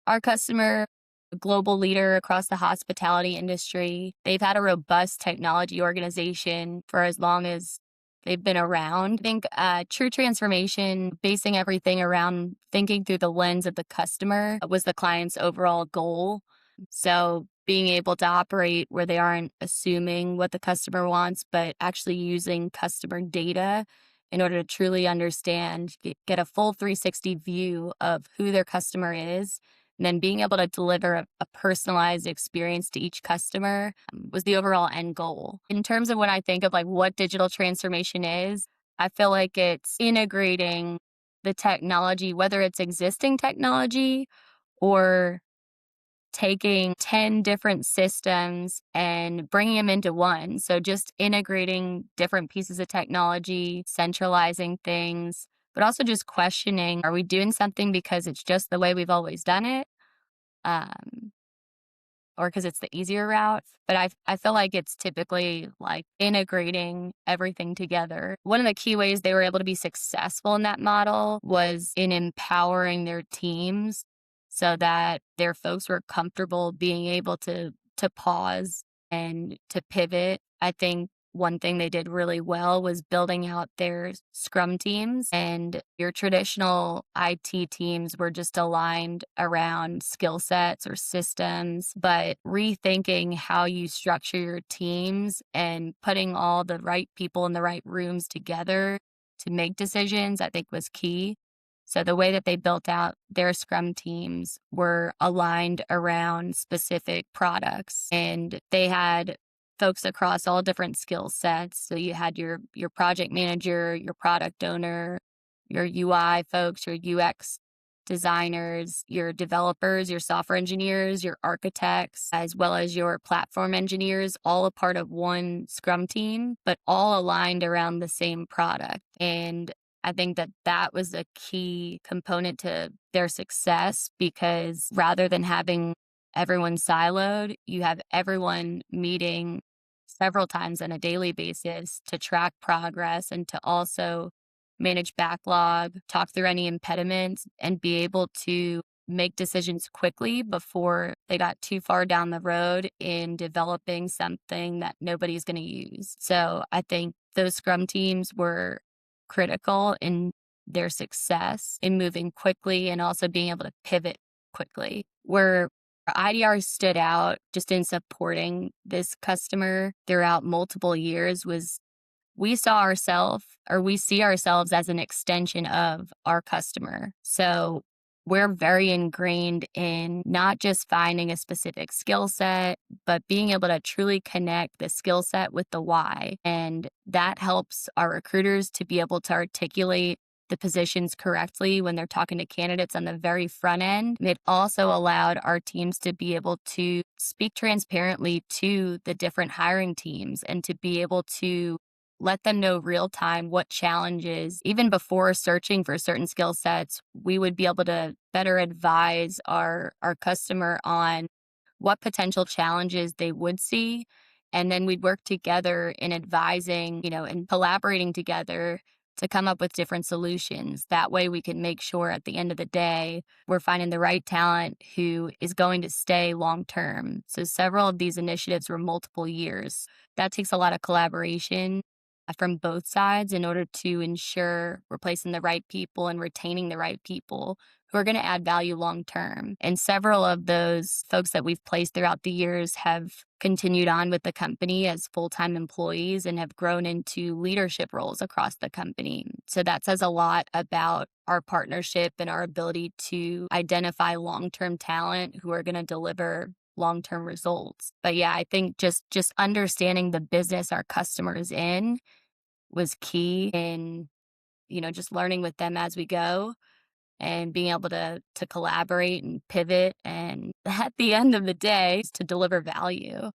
Our customer, a global leader across the hospitality industry, they've had a robust technology organization for as long as they've been around. I think true transformation, basing everything around thinking through the lens of the customer was the client's overall goal. So being able to operate where they aren't assuming what the customer wants, but actually using customer data in order to truly understand, get a full 360 view of who their customer is, and then being able to deliver a personalized experience to each customer was the overall end goal. In terms of when I think of like what digital transformation is, I feel like it's integrating the technology, whether it's existing technology or taking 10 different systems and bringing them into one. So just integrating different pieces of technology, centralizing things, but also just questioning, are we doing something because it's just the way we've always done it? Um, or because it's the easier route. But I feel like it's typically like integrating everything together. One of the key ways they were able to be successful in that model was in empowering their teams so that their folks were comfortable being able to pause and to pivot. I think one thing they did really well was building out their scrum teams, and your traditional IT teams were just aligned around skill sets or systems, but rethinking how you structure your teams and putting all the right people in the right rooms together to make decisions, I think was key. So the way that they built out their scrum teams were aligned around specific products, and they had folks across all different skill sets. So you had your project manager, your product owner, your UI folks, your UX designers, your developers, your software engineers, your architects, as well as your platform engineers, all a part of one scrum team, but all aligned around the same product. And I think that that was a key component to their success, because rather than having everyone siloed, you have everyone meeting several times on a daily basis to track progress and to also manage backlog, talk through any impediments, and be able to make decisions quickly before they got too far down the road in developing something that nobody's going to use. So I think those scrum teams were critical in their success in moving quickly and also being able to pivot quickly. Where IDR stood out just in supporting this customer throughout multiple years was we saw ourselves, or we see ourselves as an extension of our customer. So we're very ingrained in not just finding a specific skill set, but being able to truly connect the skill set with the why. And that helps our recruiters to be able to articulate the positions correctly when they're talking to candidates on the very front end. It also allowed our teams to be able to speak transparently to the different hiring teams and to be able to let them know real time what challenges, even before searching for certain skill sets, we would be able to better advise our customer on what potential challenges they would see. And then we'd work together in advising, and collaborating together to come up with different solutions. That way we can make sure at the end of the day, we're finding the right talent who is going to stay long term. So several of these initiatives were multiple years. That takes a lot of collaboration from both sides in order to ensure we're placing the right people and retaining the right people who are going to add value long term. And several of those folks that we've placed throughout the years have continued on with the company as full-time employees and have grown into leadership roles across the company. So that says a lot about our partnership and our ability to identify long-term talent who are going to deliver long-term results. But yeah, I think just understanding the business our customers in was key in, just learning with them as we go and being able to collaborate and pivot, and at the end of the day, to deliver value.